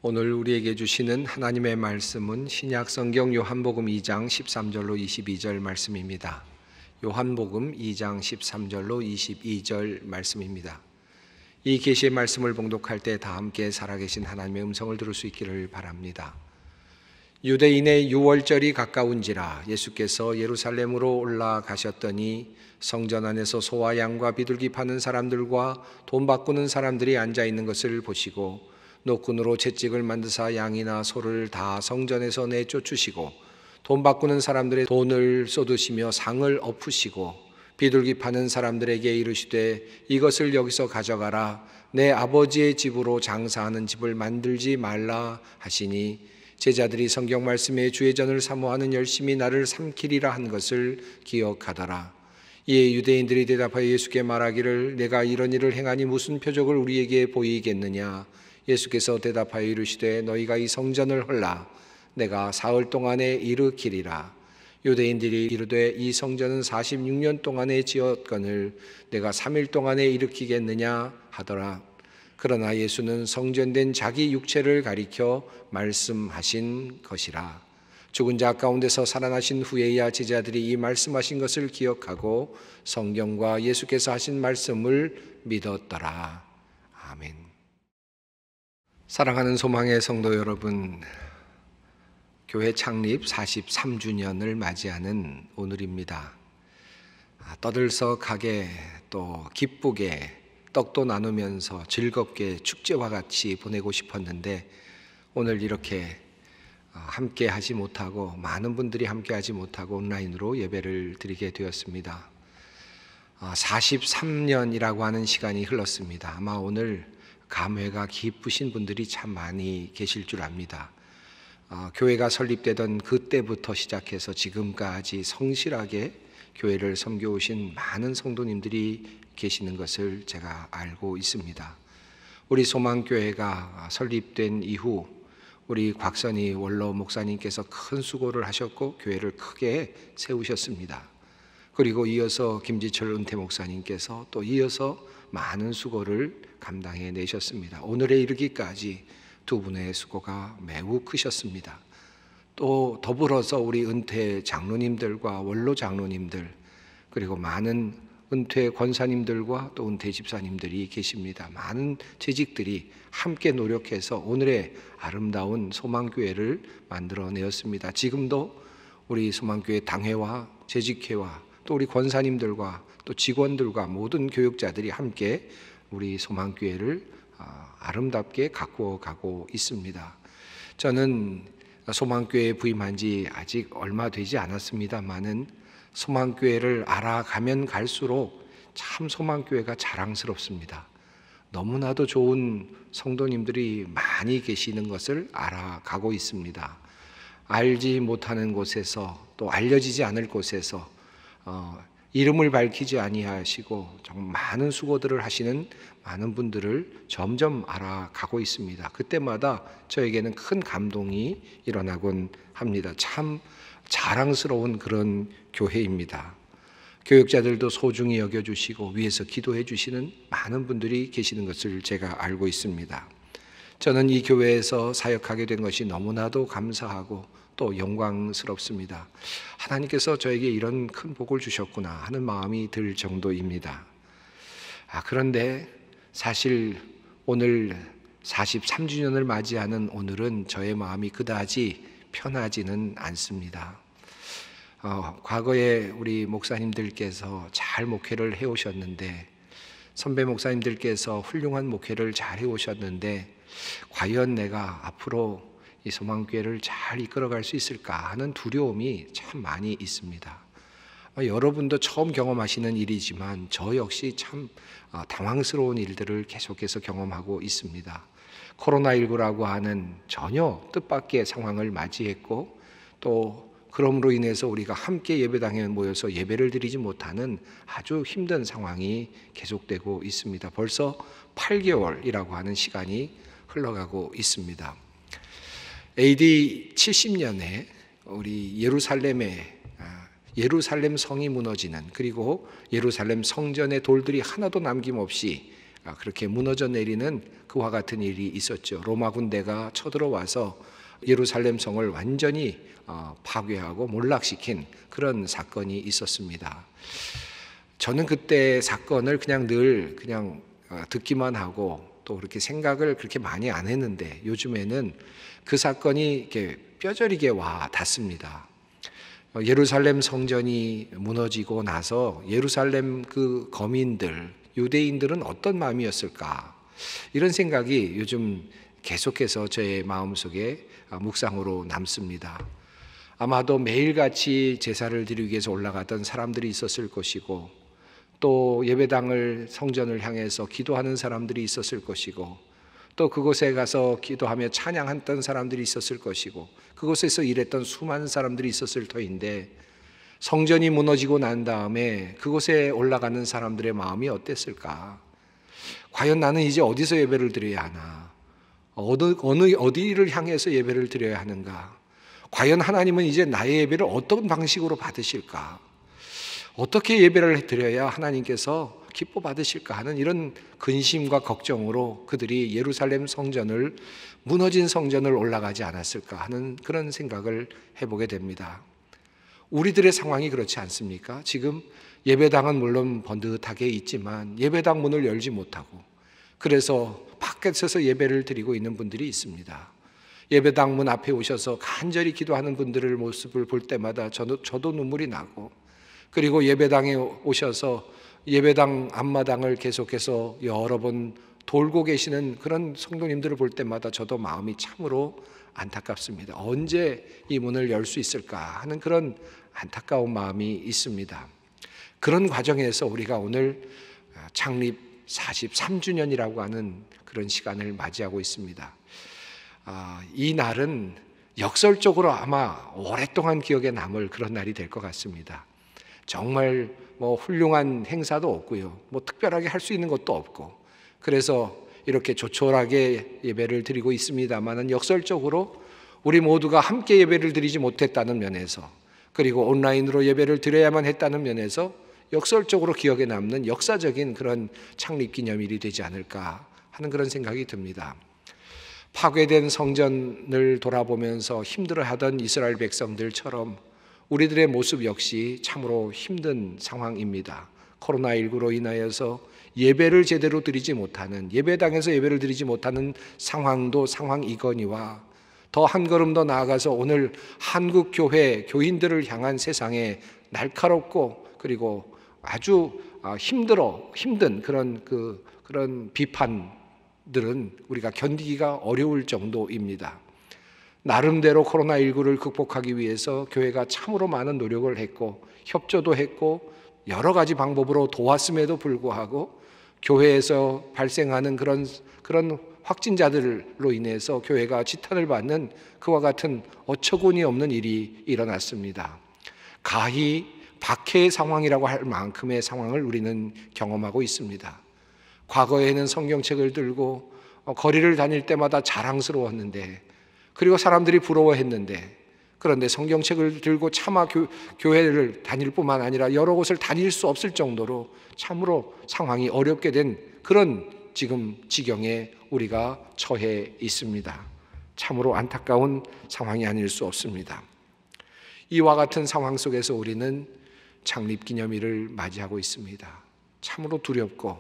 오늘 우리에게 주시는 하나님의 말씀은 신약 성경 요한복음 2장 13절로 22절 말씀입니다. 요한복음 2장 13절로 22절 말씀입니다. 이 계시의 말씀을 봉독할 때 다 함께 살아계신 하나님의 음성을 들을 수 있기를 바랍니다. 유대인의 유월절이 가까운지라 예수께서 예루살렘으로 올라가셨더니 성전 안에서 소와 양과 비둘기 파는 사람들과 돈 바꾸는 사람들이 앉아 있는 것을 보시고 노끈으로 채찍을 만드사 양이나 소를 다 성전에서 내쫓으시고 돈 바꾸는 사람들의 돈을 쏟으시며 상을 엎으시고 비둘기 파는 사람들에게 이르시되 이것을 여기서 가져가라. 내 아버지의 집으로 장사하는 집을 만들지 말라 하시니 제자들이 성경 말씀에 주의 전을 사모하는 열심히 나를 삼키리라 한 것을 기억하더라. 이에 유대인들이 대답하여 예수께 말하기를 내가 이런 일을 행하니 무슨 표적을 우리에게 보이겠느냐. 예수께서 대답하여 이르시되 너희가 이 성전을 헐라 내가 사흘 동안에 일으키리라. 유대인들이 이르되 이 성전은 46년 동안에 지었거늘 내가 3일 동안에 일으키겠느냐 하더라. 그러나 예수는 성전된 자기 육체를 가리켜 말씀하신 것이라. 죽은 자 가운데서 살아나신 후에야 제자들이 이 말씀하신 것을 기억하고 성경과 예수께서 하신 말씀을 믿었더라. 아멘. 사랑하는 소망의 성도 여러분, 교회 창립 43주년을 맞이하는 오늘입니다. 떠들썩하게 또 기쁘게 떡도 나누면서 즐겁게 축제와 같이 보내고 싶었는데 오늘 이렇게 함께 하지 못하고 많은 분들이 함께 하지 못하고 온라인으로 예배를 드리게 되었습니다. 43년이라고 하는 시간이 흘렀습니다. 아마 오늘 감회가 깊으신 분들이 참 많이 계실 줄 압니다. 교회가 설립되던 그때부터 시작해서 지금까지 성실하게 교회를 섬겨오신 많은 성도님들이 계시는 것을 제가 알고 있습니다. 우리 소망교회가 설립된 이후 우리 곽선희 원로 목사님께서 큰 수고를 하셨고 교회를 크게 세우셨습니다. 그리고 이어서 김지철 은퇴 목사님께서 또 이어서 많은 수고를 감당해 내셨습니다. 오늘에 이르기까지 두 분의 수고가 매우 크셨습니다. 또 더불어서 우리 은퇴 장로님들과 원로 장로님들 그리고 많은 은퇴 권사님들과 또 은퇴 집사님들이 계십니다. 많은 재직들이 함께 노력해서 오늘의 아름다운 소망교회를 만들어내었습니다. 지금도 우리 소망교회 당회와 재직회와 또 우리 권사님들과 또 직원들과 모든 교육자들이 함께 우리 소망교회를 아름답게 가꾸어 가고 있습니다. 저는 소망교회에 부임한 지 아직 얼마 되지 않았습니다만은 소망교회를 알아가면 갈수록 참 소망교회가 자랑스럽습니다. 너무나도 좋은 성도님들이 많이 계시는 것을 알아가고 있습니다. 알지 못하는 곳에서 또 알려지지 않을 곳에서 이름을 밝히지 아니하시고 정말 많은 수고들을 하시는 많은 분들을 점점 알아가고 있습니다. 그때마다 저에게는 큰 감동이 일어나곤 합니다. 참 자랑스러운 그런 교회입니다. 교육자들도 소중히 여겨주시고 위에서 기도해 주시는 많은 분들이 계시는 것을 제가 알고 있습니다. 저는 이 교회에서 사역하게 된 것이 너무나도 감사하고 또 영광스럽습니다. 하나님께서 저에게 이런 큰 복을 주셨구나 하는 마음이 들 정도입니다. 그런데 사실 오늘 43주년을 맞이하는 오늘은 저의 마음이 그다지 편하지는 않습니다. 과거에 우리 목사님들께서 잘 목회를 해오셨는데 선배 목사님들께서 훌륭한 목회를 잘 해오셨는데 과연 내가 앞으로 이 소망교회를 잘 이끌어갈 수 있을까 하는 두려움이 참 많이 있습니다. 여러분도 처음 경험하시는 일이지만 저 역시 참 당황스러운 일들을 계속해서 경험하고 있습니다. 코로나19라고 하는 전혀 뜻밖의 상황을 맞이했고 또 그럼으로 인해서 우리가 함께 예배당에 모여서 예배를 드리지 못하는 아주 힘든 상황이 계속되고 있습니다. 벌써 8개월이라고 하는 시간이 흘러가고 있습니다. AD 70년에 우리 예루살렘 성이 무너지는 그리고 예루살렘 성전의 돌들이 하나도 남김없이 그렇게 무너져 내리는 그와 같은 일이 있었죠. 로마 군대가 쳐들어와서 예루살렘 성을 완전히 파괴하고 몰락시킨 그런 사건이 있었습니다. 저는 그때 사건을 늘 듣기만 하고 또 그렇게 생각을 그렇게 많이 안 했는데, 요즘에는 그 사건이 이렇게 뼈저리게 와 닿습니다. 예루살렘 성전이 무너지고 나서 예루살렘 그 거민들, 유대인들은 어떤 마음이었을까? 이런 생각이 요즘 계속해서 저의 마음속에 묵상으로 남습니다. 아마도 매일같이 제사를 드리기 위해서 올라가던 사람들이 있었을 것이고, 또 예배당을 성전을 향해서 기도하는 사람들이 있었을 것이고, 또 그곳에 가서 기도하며 찬양했던 사람들이 있었을 것이고, 그곳에서 일했던 수많은 사람들이 있었을 터인데, 성전이 무너지고 난 다음에 그곳에 올라가는 사람들의 마음이 어땠을까? 과연 나는 이제 어디서 예배를 드려야 하나? 어디를 향해서 예배를 드려야 하는가? 과연 하나님은 이제 나의 예배를 어떤 방식으로 받으실까? 어떻게 예배를 드려야 하나님께서 기뻐 받으실까 하는 이런 근심과 걱정으로 그들이 예루살렘 성전을, 무너진 성전을 올라가지 않았을까 하는 그런 생각을 해보게 됩니다. 우리들의 상황이 그렇지 않습니까? 지금 예배당은 물론 번듯하게 있지만 예배당 문을 열지 못하고, 그래서 밖에 서서 예배를 드리고 있는 분들이 있습니다. 예배당 문 앞에 오셔서 간절히 기도하는 분들의 모습을 볼 때마다 저도 눈물이 나고, 그리고 예배당에 오셔서 예배당 앞마당을 계속해서 여러 번 돌고 계시는 그런 성도님들을 볼 때마다 저도 마음이 참으로 안타깝습니다. 언제 이 문을 열 수 있을까 하는 그런 안타까운 마음이 있습니다. 그런 과정에서 우리가 오늘 창립 43주년이라고 하는 그런 시간을 맞이하고 있습니다. 이 날은 역설적으로 아마 오랫동안 기억에 남을 그런 날이 될 것 같습니다. 정말 훌륭한 행사도 없고요, 특별하게 할 수 있는 것도 없고, 그래서 이렇게 조촐하게 예배를 드리고 있습니다만, 역설적으로 우리 모두가 함께 예배를 드리지 못했다는 면에서, 그리고 온라인으로 예배를 드려야만 했다는 면에서 역설적으로 기억에 남는 역사적인 그런 창립기념일이 되지 않을까 하는 그런 생각이 듭니다. 파괴된 성전을 돌아보면서 힘들어하던 이스라엘 백성들처럼 우리들의 모습 역시 참으로 힘든 상황입니다. 코로나19로 인하여서 예배를 제대로 드리지 못하는, 예배당에서 예배를 드리지 못하는 상황도 상황이거니와, 더 한 걸음 더 나아가서 오늘 한국 교회 교인들을 향한 세상에 날카롭고 그리고 아주 힘든 그런 비판들은 우리가 견디기가 어려울 정도입니다. 나름대로 코로나19를 극복하기 위해서 교회가 참으로 많은 노력을 했고, 협조도 했고, 여러 가지 방법으로 도왔음에도 불구하고 교회에서 발생하는 그런 확진자들로 인해서 교회가 지탄을 받는 그와 같은 어처구니 없는 일이 일어났습니다. 가히 박해의 상황이라고 할 만큼의 상황을 우리는 경험하고 있습니다. 과거에는 성경책을 들고 거리를 다닐 때마다 자랑스러웠는데, 그리고 사람들이 부러워했는데, 그런데 성경책을 들고 차마 교회를 다닐 뿐만 아니라 여러 곳을 다닐 수 없을 정도로 참으로 상황이 어렵게 된 그런 지금 지경에 우리가 처해 있습니다. 참으로 안타까운 상황이 아닐 수 없습니다. 이와 같은 상황 속에서 우리는 창립기념일을 맞이하고 있습니다. 참으로 두렵고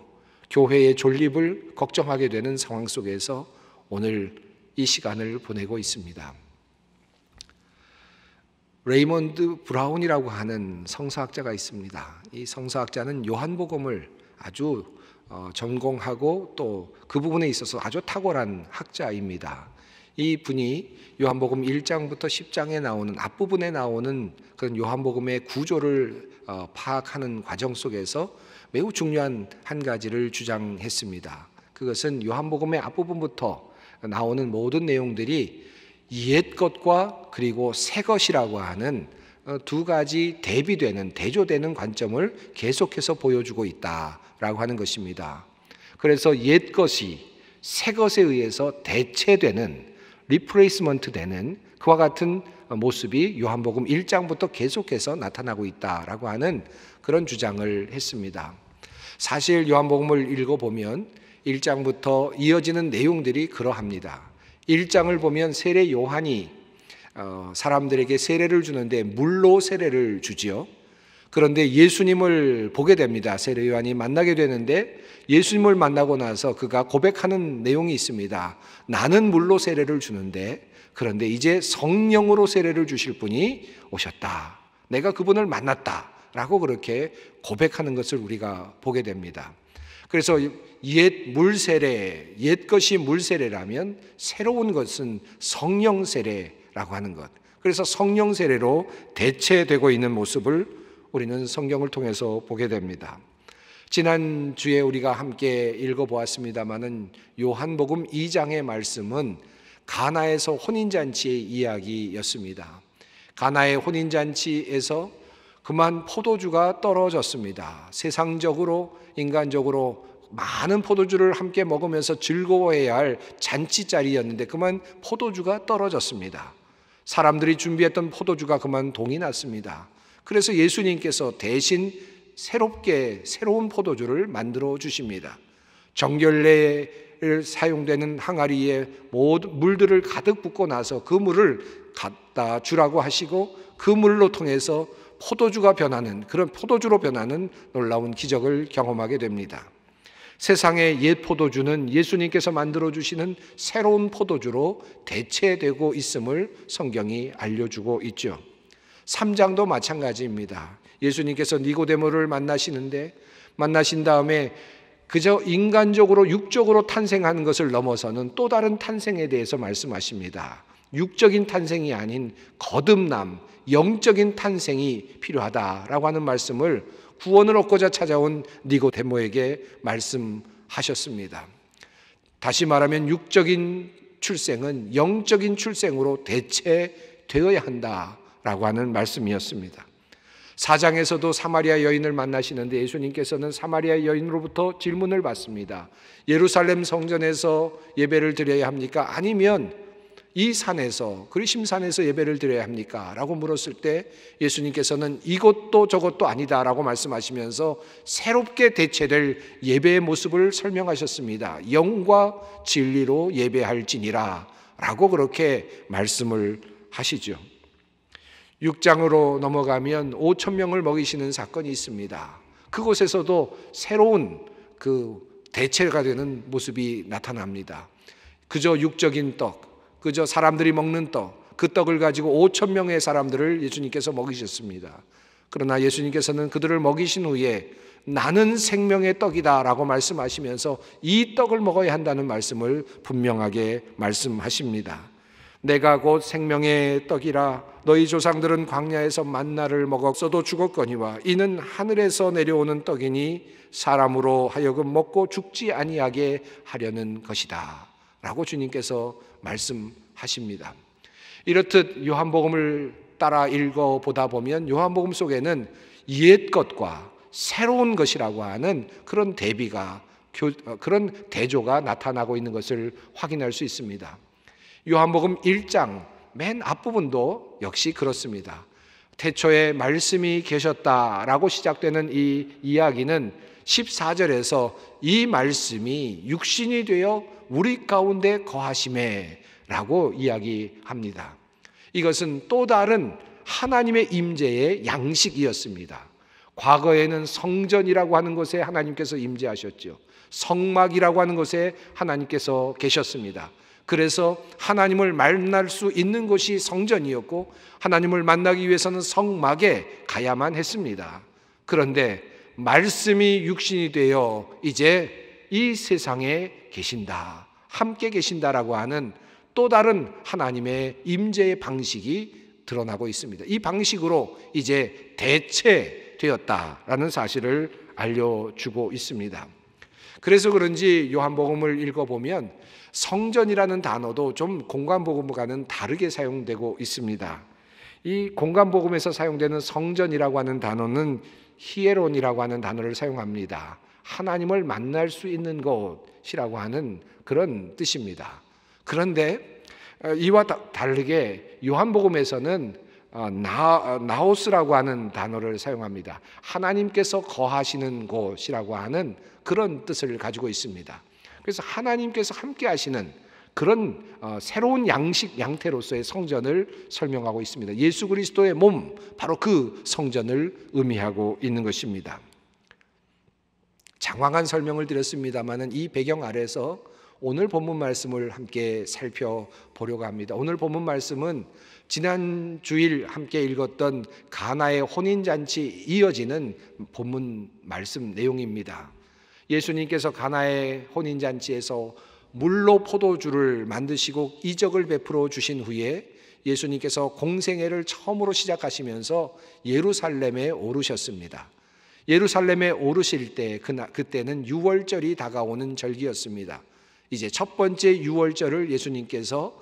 교회의 존립을 걱정하게 되는 상황 속에서 오늘 이 시간을 보내고 있습니다. 레이먼드 브라운이라고 하는 성서학자가 있습니다. 이 성서학자는 요한복음을 아주 전공하고 또 그 부분에 있어서 아주 탁월한 학자입니다. 이 분이 요한복음 1장부터 10장에 나오는 앞부분에 나오는 그런 요한복음의 구조를 파악하는 과정 속에서 매우 중요한 한 가지를 주장했습니다. 그것은 요한복음의 앞부분부터 나오는 모든 내용들이 옛 것과 그리고 새 것이라고 하는 두 가지 대조되는 관점을 계속해서 보여주고 있다라고 하는 것입니다. 그래서 옛 것이 새 것에 의해서 대체되는, 리플레이스먼트 되는 그와 같은 모습이 요한복음 1장부터 계속해서 나타나고 있다라고 하는 그런 주장을 했습니다. 사실 요한복음을 읽어보면 1장부터 이어지는 내용들이 그러합니다. 1장을 보면 세례 요한이 사람들에게 세례를 주는데 물로 세례를 주지요. 그런데 예수님을 보게 됩니다. 세례 요한이 만나게 되는데 예수님을 만나고 나서 그가 고백하는 내용이 있습니다. 나는 물로 세례를 주는데 그런데 이제 성령으로 세례를 주실 분이 오셨다. 내가 그분을 만났다. 라고 그렇게 고백하는 것을 우리가 보게 됩니다. 그래서 옛 물세례, 옛 것이 물세례라면 새로운 것은 성령 세례라고 하는 것. 그래서 성령 세례로 대체되고 있는 모습을 우리는 성경을 통해서 보게 됩니다. 지난주에 우리가 함께 읽어보았습니다마는 요한복음 2장의 말씀은 가나에서 혼인잔치의 이야기였습니다. 가나의 혼인잔치에서 그만 포도주가 떨어졌습니다. 세상적으로 인간적으로 많은 포도주를 함께 먹으면서 즐거워해야 할 잔치자리였는데 그만 포도주가 떨어졌습니다. 사람들이 준비했던 포도주가 그만 동이 났습니다. 그래서 예수님께서 대신 새로운 포도주를 만들어 주십니다. 정결례를 사용되는 항아리에 모든 물들을 가득 붓고 나서 그 물을 갖다 주라고 하시고 그 물로 통해서 포도주가 변하는, 그런 포도주로 변하는 놀라운 기적을 경험하게 됩니다. 세상의 옛 포도주는 예수님께서 만들어 주시는 새로운 포도주로 대체되고 있음을 성경이 알려주고 있죠. 3장도 마찬가지입니다. 예수님께서 니고데모를 만나신 다음에 그저 인간적으로 육적으로 탄생하는 것을 넘어서는 또 다른 탄생에 대해서 말씀하십니다. 육적인 탄생이 아닌 거듭남, 영적인 탄생이 필요하다라고 하는 말씀을 구원을 얻고자 찾아온 니고데모에게 말씀하셨습니다. 다시 말하면 육적인 출생은 영적인 출생으로 대체되어야 한다라고 하는 말씀이었습니다. 4장에서도 사마리아 여인을 만나시는데 예수님께서는 사마리아 여인으로부터 질문을 받습니다. 예루살렘 성전에서 예배를 드려야 합니까? 아니면 이 산에서, 그리심산에서 예배를 드려야 합니까? 라고 물었을 때 예수님께서는 이것도 저것도 아니다라고 말씀하시면서 새롭게 대체될 예배의 모습을 설명하셨습니다. 영과 진리로 예배할지니라 라고 그렇게 말씀을 하시죠. 6장으로 넘어가면 5천 명을 먹이시는 사건이 있습니다. 그곳에서도 새로운 대체가 되는 모습이 나타납니다. 그저 육적인 떡, 그저 사람들이 먹는 떡, 그 떡을 가지고 5천 명의 사람들을 예수님께서 먹이셨습니다. 그러나 예수님께서는 그들을 먹이신 후에 나는 생명의 떡이다 라고 말씀하시면서 이 떡을 먹어야 한다는 말씀을 분명하게 말씀하십니다. 내가 곧 생명의 떡이라 너희 조상들은 광야에서 만나를 먹었어도 죽었거니와 이는 하늘에서 내려오는 떡이니 사람으로 하여금 먹고 죽지 아니하게 하려는 것이다 라고 주님께서 말씀하십니다. 이렇듯 요한복음을 따라 읽어보다 보면 요한복음 속에는 옛 것과 새로운 것이라고 하는 그런 그런 대조가 나타나고 있는 것을 확인할 수 있습니다. 요한복음 1장 맨 앞부분도 역시 그렇습니다. 태초에 말씀이 계셨다라고 시작되는 이 이야기는 14절에서 이 말씀이 육신이 되어 우리 가운데 거하심에 라고 이야기합니다. 이것은 또 다른 하나님의 임재의 양식이었습니다. 과거에는 성전이라고 하는 곳에 하나님께서 임재하셨죠. 성막이라고 하는 곳에 하나님께서 계셨습니다. 그래서 하나님을 만날 수 있는 곳이 성전이었고 하나님을 만나기 위해서는 성막에 가야만 했습니다. 그런데 말씀이 육신이 되어 이제 이 세상에 계신다, 함께 계신다라고 하는 또 다른 하나님의 임재의 방식이 드러나고 있습니다. 이 방식으로 이제 대체되었다라는 사실을 알려주고 있습니다. 그래서 그런지 요한복음을 읽어보면 성전이라는 단어도 좀 공간복음과는 다르게 사용되고 있습니다. 이 공간복음에서 사용되는 성전이라고 하는 단어는 히에론이라고 하는 단어를 사용합니다. 하나님을 만날 수 있는 곳이라고 하는 그런 뜻입니다. 그런데 이와 다르게 요한복음에서는 나오스라고 하는 단어를 사용합니다. 하나님께서 거하시는 곳이라고 하는 그런 뜻을 가지고 있습니다. 그래서 하나님께서 함께 하시는 그런 새로운 양태로서의 성전을 설명하고 있습니다. 예수 그리스도의 몸, 바로 그 성전을 의미하고 있는 것입니다. 장황한 설명을 드렸습니다마는 이 배경 아래서 오늘 본문 말씀을 함께 살펴보려고 합니다. 오늘 본문 말씀은 지난 주일 함께 읽었던 가나의 혼인잔치 이어지는 본문 말씀 내용입니다. 예수님께서 가나의 혼인잔치에서 물로 포도주를 만드시고 이적을 베풀어 주신 후에 예수님께서 공생애를 처음으로 시작하시면서 예루살렘에 오르셨습니다. 예루살렘에 오르실 때 그때는 유월절이 다가오는 절기였습니다. 이제 첫 번째 유월절을 예수님께서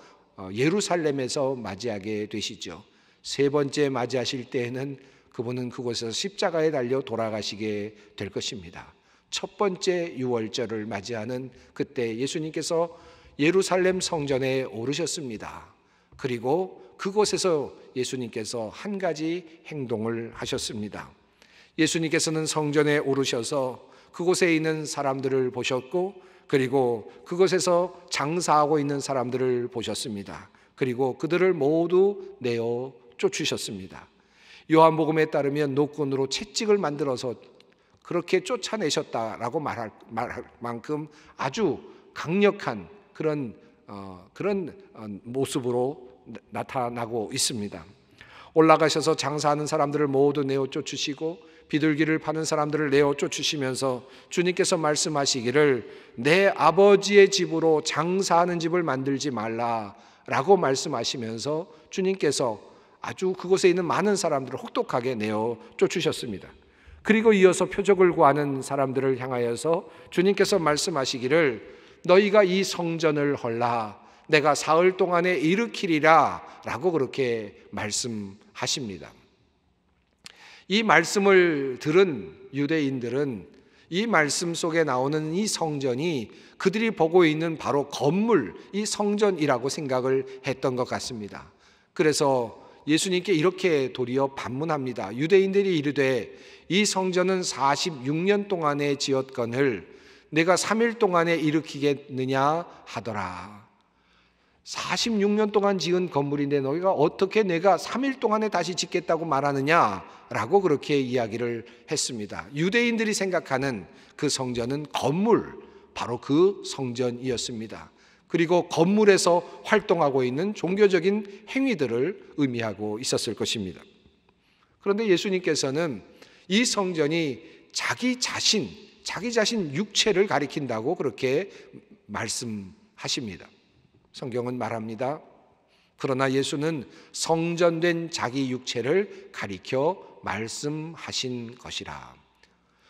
예루살렘에서 맞이하게 되시죠. 세 번째 맞이하실 때에는 그분은 그곳에서 십자가에 달려 돌아가시게 될 것입니다. 첫 번째 유월절을 맞이하는 그때 예수님께서 예루살렘 성전에 오르셨습니다. 그리고 그곳에서 예수님께서 한 가지 행동을 하셨습니다. 예수님께서는 성전에 오르셔서 그곳에 있는 사람들을 보셨고, 그리고 그곳에서 장사하고 있는 사람들을 보셨습니다. 그리고 그들을 모두 내어 쫓으셨습니다. 요한복음에 따르면 노끈으로 채찍을 만들어서 그렇게 쫓아내셨다라고 말할 만큼 아주 강력한 그런 모습으로 나타나고 있습니다. 올라가셔서 장사하는 사람들을 모두 내어 쫓으시고 비둘기를 파는 사람들을 내어 쫓으시면서 주님께서 말씀하시기를 내 아버지의 집으로 장사하는 집을 만들지 말라라고 말씀하시면서 주님께서 아주 그곳에 있는 많은 사람들을 혹독하게 내어 쫓으셨습니다. 그리고 이어서 표적을 구하는 사람들을 향하여서 주님께서 말씀하시기를 너희가 이 성전을 헐라 내가 사흘 동안에 일으키리라 라고 그렇게 말씀하십니다. 이 말씀을 들은 유대인들은 이 말씀 속에 나오는 이 성전이 그들이 보고 있는 바로 건물, 이 성전이라고 생각을 했던 것 같습니다. 그래서 예수님께 이렇게 도리어 반문합니다. 유대인들이 이르되 이 성전은 46년 동안에 지었거늘 내가 3일 동안에 일으키겠느냐 하더라. 46년 동안 지은 건물인데 너희가 어떻게 내가 3일 동안에 다시 짓겠다고 말하느냐라고 그렇게 이야기를 했습니다. 유대인들이 생각하는 그 성전은 건물, 바로 그 성전이었습니다. 그리고 건물에서 활동하고 있는 종교적인 행위들을 의미하고 있었을 것입니다. 그런데 예수님께서는 이 성전이 자기 자신 육체를 가리킨다고 그렇게 말씀하십니다. 성경은 말합니다. 그러나 예수는 성전된 자기 육체를 가리켜 말씀하신 것이라.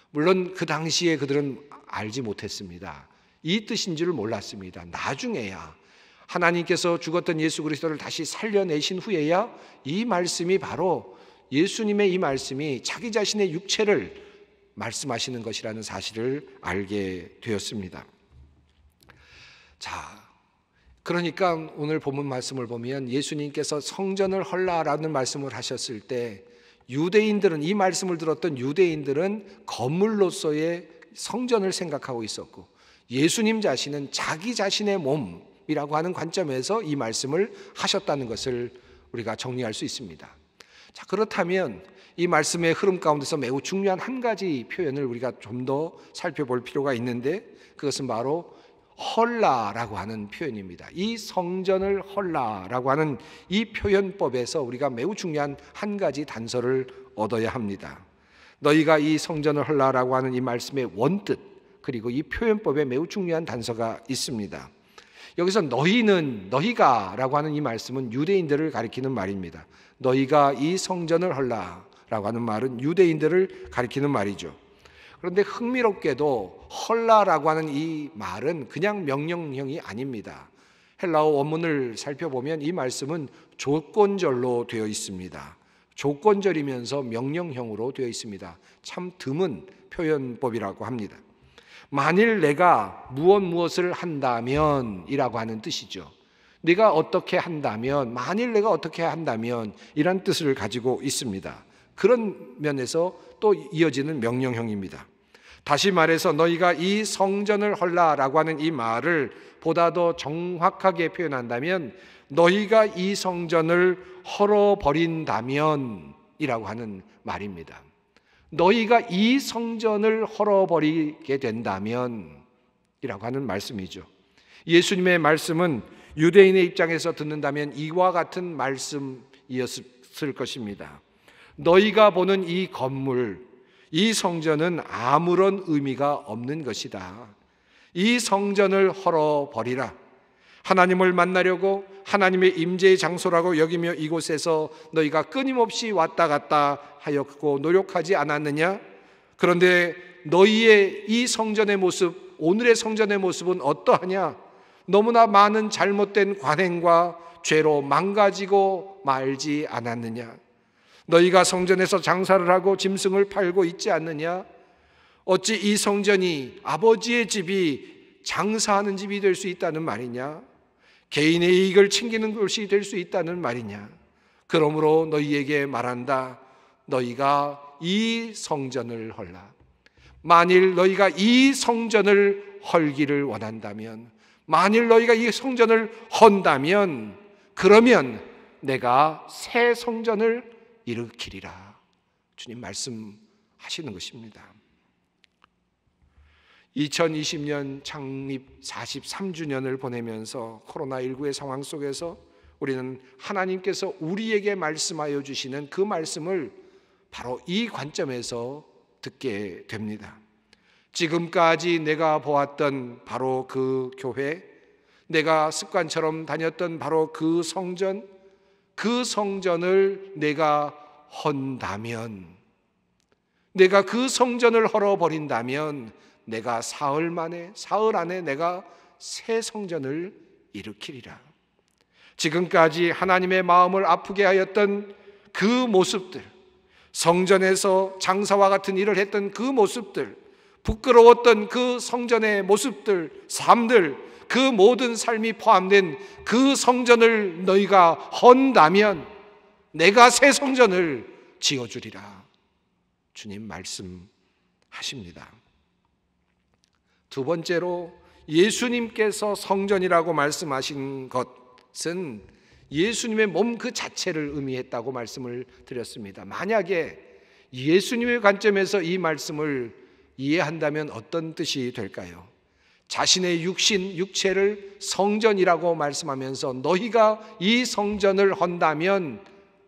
물론 그 당시에 그들은 알지 못했습니다. 이 뜻인 줄 몰랐습니다. 나중에야 하나님께서 죽었던 예수 그리스도를 다시 살려내신 후에야 이 말씀이 바로 예수님의 이 말씀이 자기 자신의 육체를 말씀하시는 것이라는 사실을 알게 되었습니다. 자, 그러니까 오늘 본문 말씀을 보면 예수님께서 성전을 헐라라는 말씀을 하셨을 때 유대인들은, 이 말씀을 들었던 유대인들은 건물로서의 성전을 생각하고 있었고 예수님 자신은 자기 자신의 몸이라고 하는 관점에서 이 말씀을 하셨다는 것을 우리가 정리할 수 있습니다. 자, 그렇다면 이 말씀의 흐름 가운데서 매우 중요한 한 가지 표현을 우리가 좀 더 살펴볼 필요가 있는데 그것은 바로 헐라라고 하는 표현입니다. 이 성전을 헐라라고 하는 이 표현법에서 우리가 매우 중요한 한 가지 단서를 얻어야 합니다. 너희가 이 성전을 헐라라고 하는 이 말씀의 원뜻, 그리고 이 표현법에 매우 중요한 단서가 있습니다. 여기서 너희가라고 하는 이 말씀은 유대인들을 가리키는 말입니다. 너희가 이 성전을 헐라라고 하는 말은 유대인들을 가리키는 말이죠. 그런데 흥미롭게도 헐라라고 하는 이 말은 그냥 명령형이 아닙니다. 헬라어 원문을 살펴보면 이 말씀은 조건절로 되어 있습니다. 조건절이면서 명령형으로 되어 있습니다. 참 드문 표현법이라고 합니다. 만일 내가 무엇을 한다면 이라고 하는 뜻이죠. 네가 어떻게 한다면, 만일 내가 어떻게 한다면 이란 뜻을 가지고 있습니다. 그런 면에서 또 이어지는 명령형입니다. 다시 말해서 너희가 이 성전을 헐라라고 하는 이 말을 보다 더 정확하게 표현한다면 너희가 이 성전을 헐어버린다면 이라고 하는 말입니다. 너희가 이 성전을 헐어버리게 된다면 이라고 하는 말씀이죠. 예수님의 말씀은 유대인의 입장에서 듣는다면 이와 같은 말씀이었을 것입니다. 너희가 보는 이 건물, 이 성전은 아무런 의미가 없는 것이다. 이 성전을 헐어버리라. 하나님을 만나려고 하나님의 임재의 장소라고 여기며 이곳에서 너희가 끊임없이 왔다 갔다 하였고 노력하지 않았느냐? 그런데 너희의 이 성전의 모습, 오늘의 성전의 모습은 어떠하냐? 너무나 많은 잘못된 관행과 죄로 망가지고 말지 않았느냐? 너희가 성전에서 장사를 하고 짐승을 팔고 있지 않느냐? 어찌 이 성전이 아버지의 집이 장사하는 집이 될 수 있다는 말이냐? 개인의 이익을 챙기는 것이 될 수 있다는 말이냐? 그러므로 너희에게 말한다. 너희가 이 성전을 헐라. 만일 너희가 이 성전을 헐기를 원한다면, 만일 너희가 이 성전을 헌다면, 그러면 내가 새 성전을 일으키리라. 주님 말씀하시는 것입니다. 2020년 창립 43주년을 보내면서 코로나19의 상황 속에서 우리는 하나님께서 우리에게 말씀하여 주시는 그 말씀을 바로 이 관점에서 듣게 됩니다. 지금까지 내가 보았던 바로 그 교회, 내가 습관처럼 다녔던 바로 그 성전, 그 성전을 내가 헌다면, 내가 그 성전을 헐어버린다면 내가 사흘 안에 내가 새 성전을 일으키리라. 지금까지 하나님의 마음을 아프게 하였던 그 모습들, 성전에서 장사와 같은 일을 했던 그 모습들, 부끄러웠던 그 성전의 모습들, 삶들, 그 모든 삶이 포함된 그 성전을 너희가 헌다면 내가 새 성전을 지어주리라. 주님 말씀하십니다. 두 번째로 예수님께서 성전이라고 말씀하신 것은 예수님의 몸 그 자체를 의미했다고 말씀을 드렸습니다. 만약에 예수님의 관점에서 이 말씀을 이해한다면 어떤 뜻이 될까요? 자신의 육체를 성전이라고 말씀하면서 너희가 이 성전을 헌다면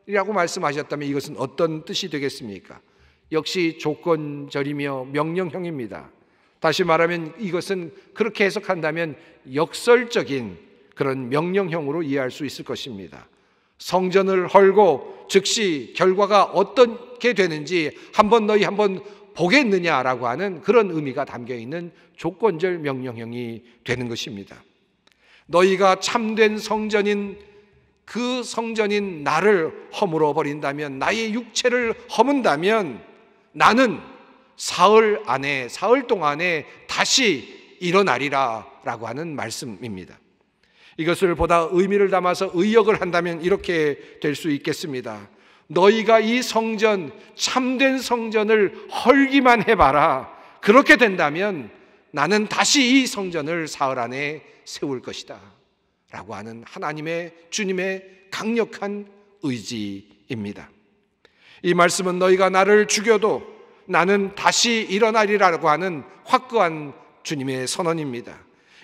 이라고 말씀하셨다면 이것은 어떤 뜻이 되겠습니까? 역시 조건절이며 명령형입니다. 다시 말하면 이것은 그렇게 해석한다면 역설적인 그런 명령형으로 이해할 수 있을 것입니다. 성전을 헐고 즉시 결과가 어떻게 되는지 너희 한번 보겠느냐라고 하는 그런 의미가 담겨있는 조건절 명령형이 되는 것입니다. 너희가 참된 성전인 그 성전인 나를 허물어 버린다면, 나의 육체를 허문다면 나는 사흘 동안에 다시 일어나리라 라고 하는 말씀입니다. 이것을 보다 의미를 담아서 의역을 한다면 이렇게 될 수 있겠습니다. 너희가 이 성전, 참된 성전을 헐기만 해봐라. 그렇게 된다면 나는 다시 이 성전을 사흘 안에 세울 것이다 라고 하는 주님의 강력한 의지입니다. 이 말씀은 너희가 나를 죽여도 나는 다시 일어나리라고 하는 확고한 주님의 선언입니다.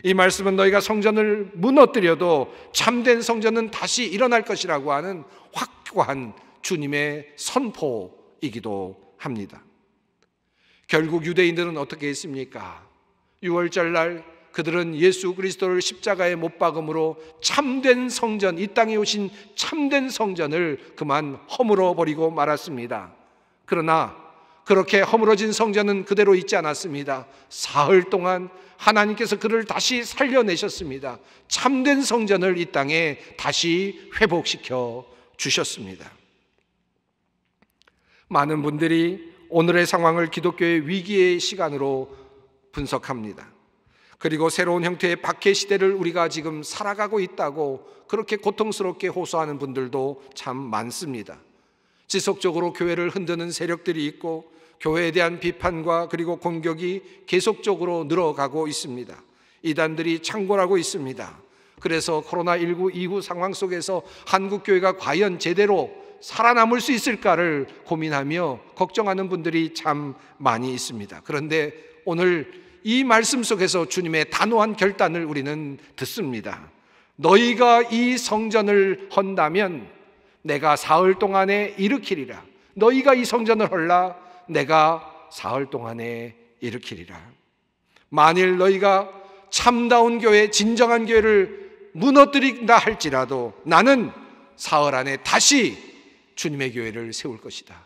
이 말씀은 너희가 성전을 무너뜨려도 참된 성전은 다시 일어날 것이라고 하는 확고한 주님의 선포이기도 합니다. 결국 유대인들은 어떻게 했습니까? 6월절 날 그들은 예수 그리스도를 십자가에 못 박음으로 참된 성전, 이 땅에 오신 참된 성전을 그만 허물어 버리고 말았습니다. 그러나 그렇게 허물어진 성전은 그대로 있지 않았습니다. 사흘 동안 하나님께서 그를 다시 살려내셨습니다. 참된 성전을 이 땅에 다시 회복시켜 주셨습니다. 많은 분들이 오늘의 상황을 기독교의 위기의 시간으로 분석합니다. 그리고 새로운 형태의 박해 시대를 우리가 지금 살아가고 있다고 그렇게 고통스럽게 호소하는 분들도 참 많습니다. 지속적으로 교회를 흔드는 세력들이 있고 교회에 대한 비판과 그리고 공격이 계속적으로 늘어가고 있습니다. 이단들이 창궐하고 있습니다. 그래서 코로나19 이후 상황 속에서 한국교회가 과연 제대로 살아남을 수 있을까를 고민하며 걱정하는 분들이 참 많이 있습니다. 그런데 오늘 이 말씀 속에서 주님의 단호한 결단을 우리는 듣습니다. 너희가 이 성전을 헌다면 내가 사흘 동안에 일으키리라. 너희가 이 성전을 헐라 내가 사흘 동안에 일으키리라. 만일 너희가 참다운 교회, 진정한 교회를 무너뜨린다 할지라도 나는 사흘 안에 다시 주님의 교회를 세울 것이다.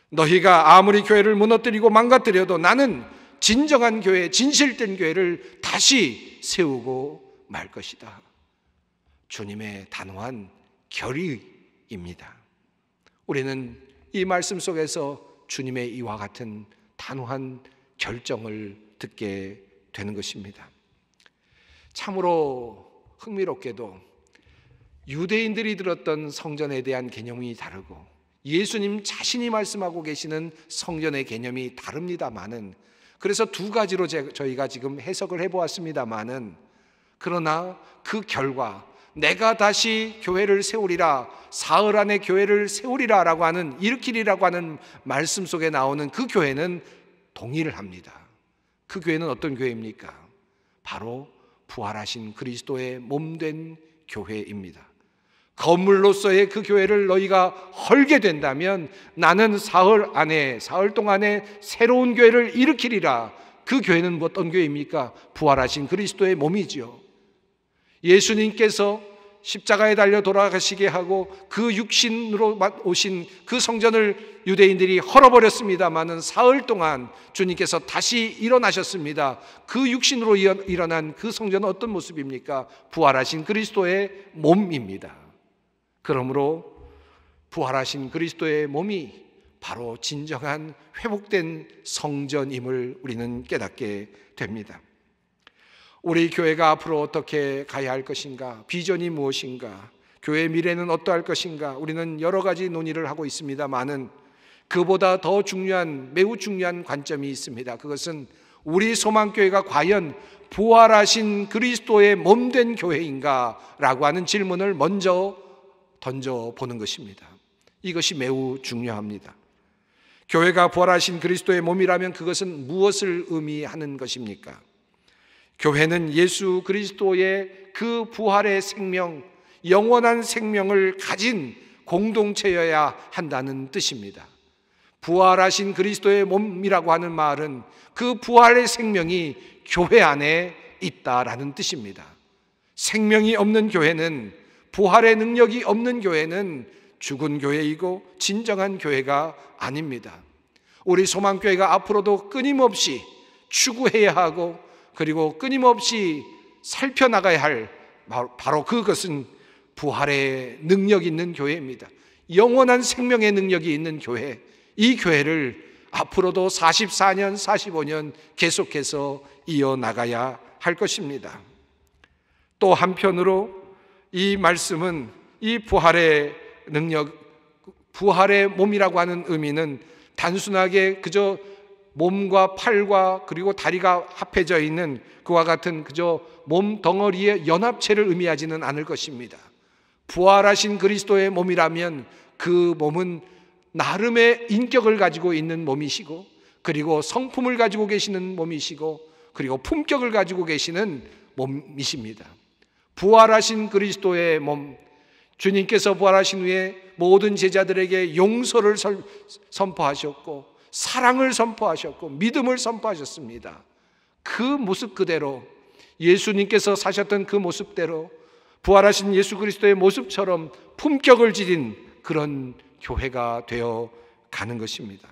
너희가 아무리 교회를 무너뜨리고 망가뜨려도 나는 진정한 교회, 진실된 교회를 다시 세우고 말 것이다. 주님의 단호한 결의입니다. 우리는 이 말씀 속에서 주님의 이와 같은 단호한 결정을 듣게 되는 것입니다. 참으로 흥미롭게도 유대인들이 들었던 성전에 대한 개념이 다르고 예수님 자신이 말씀하고 계시는 성전의 개념이 다릅니다마는, 그래서 두 가지로 저희가 지금 해석을 해보았습니다마는, 그러나 그 결과 내가 다시 교회를 세우리라, 사흘 안에 교회를 세우리라 라고 하는, 일으키리라고 하는 말씀 속에 나오는 그 교회는 동의를 합니다. 그 교회는 어떤 교회입니까? 바로 부활하신 그리스도의 몸된 교회입니다. 건물로서의 그 교회를 너희가 헐게 된다면 나는 사흘 동안에 새로운 교회를 일으키리라. 그 교회는 어떤 교회입니까? 부활하신 그리스도의 몸이지요. 예수님께서 십자가에 달려 돌아가시게 하고 그 육신으로 오신 그 성전을 유대인들이 헐어버렸습니다마는 사흘 동안 주님께서 다시 일어나셨습니다. 그 육신으로 일어난 그 성전은 어떤 모습입니까? 부활하신 그리스도의 몸입니다. 그러므로 부활하신 그리스도의 몸이 바로 진정한 회복된 성전임을 우리는 깨닫게 됩니다. 우리 교회가 앞으로 어떻게 가야 할 것인가? 비전이 무엇인가? 교회의 미래는 어떠할 것인가? 우리는 여러 가지 논의를 하고 있습니다만은 그보다 더 중요한, 매우 중요한 관점이 있습니다. 그것은 우리 소망교회가 과연 부활하신 그리스도의 몸된 교회인가? 라고 하는 질문을 먼저 던져보는 것입니다. 이것이 매우 중요합니다. 교회가 부활하신 그리스도의 몸이라면 그것은 무엇을 의미하는 것입니까? 교회는 예수 그리스도의 그 부활의 생명, 영원한 생명을 가진 공동체여야 한다는 뜻입니다. 부활하신 그리스도의 몸이라고 하는 말은 그 부활의 생명이 교회 안에 있다라는 뜻입니다. 생명이 없는 교회는, 부활의 능력이 없는 교회는 죽은 교회이고 진정한 교회가 아닙니다. 우리 소망교회가 앞으로도 끊임없이 추구해야 하고 그리고 끊임없이 살펴나가야 할 바로 그것은 부활의 능력이 있는 교회입니다. 영원한 생명의 능력이 있는 교회, 이 교회를 앞으로도 44년, 45년 계속해서 이어나가야 할 것입니다. 또 한편으로 이 말씀은 이 부활의 능력, 부활의 몸이라고 하는 의미는 단순하게 그저 몸과 팔과 그리고 다리가 합해져 있는 그와 같은 그저 몸 덩어리의 연합체를 의미하지는 않을 것입니다. 부활하신 그리스도의 몸이라면 그 몸은 나름의 인격을 가지고 있는 몸이시고, 그리고 성품을 가지고 계시는 몸이시고, 그리고 품격을 가지고 계시는 몸이십니다. 부활하신 그리스도의 몸, 주님께서 부활하신 후에 모든 제자들에게 용서를 선포하셨고 사랑을 선포하셨고 믿음을 선포하셨습니다. 그 모습 그대로, 예수님께서 사셨던 그 모습대로 부활하신 예수 그리스도의 모습처럼 품격을 지닌 그런 교회가 되어 가는 것입니다.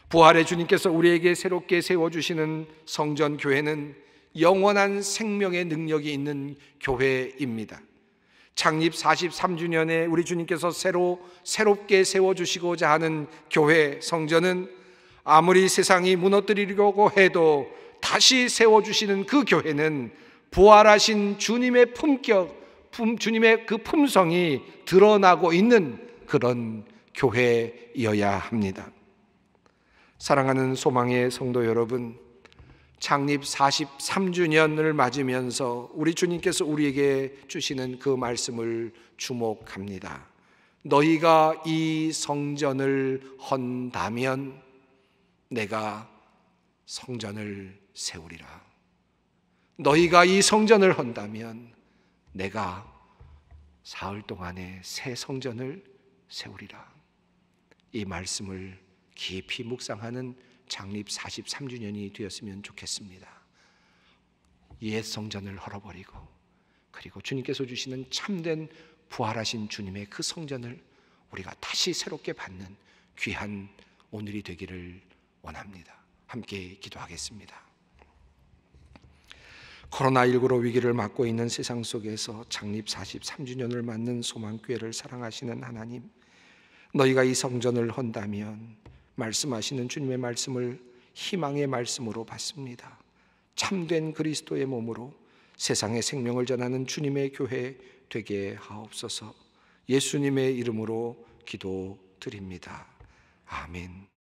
부활의 주님께서 우리에게 새롭게 세워주시는 성전 교회는 영원한 생명의 능력이 있는 교회입니다. 창립 43주년에 우리 주님께서 새롭게 세워주시고자 하는 교회 성전은 아무리 세상이 무너뜨리려고 해도 다시 세워주시는 그 교회는 부활하신 주님의 품격, 주님의 그 품성이 드러나고 있는 그런 교회여야 합니다. 사랑하는 소망의 성도 여러분, 창립 43주년을 맞으면서 우리 주님께서 우리에게 주시는 그 말씀을 주목합니다. 너희가 이 성전을 헌다면 내가 성전을 세우리라. 너희가 이 성전을 헌다면 내가 사흘 동안에 새 성전을 세우리라. 이 말씀을 깊이 묵상하는 창립 43주년이 되었으면 좋겠습니다. 옛 성전을 헐어버리고 그리고 주님께서 주시는 참된 부활하신 주님의 그 성전을 우리가 다시 새롭게 받는 귀한 오늘이 되기를 원합니다. 함께 기도하겠습니다. 코로나19로 위기를 맞고 있는 세상 속에서 창립 43주년을 맞는 소망교회를 사랑하시는 하나님, 너희가 이 성전을 헌다면 말씀하시는 주님의 말씀을 희망의 말씀으로 받습니다. 참된 그리스도의 몸으로 세상에 생명을 전하는 주님의 교회 되게 하옵소서. 예수님의 이름으로 기도드립니다. 아멘.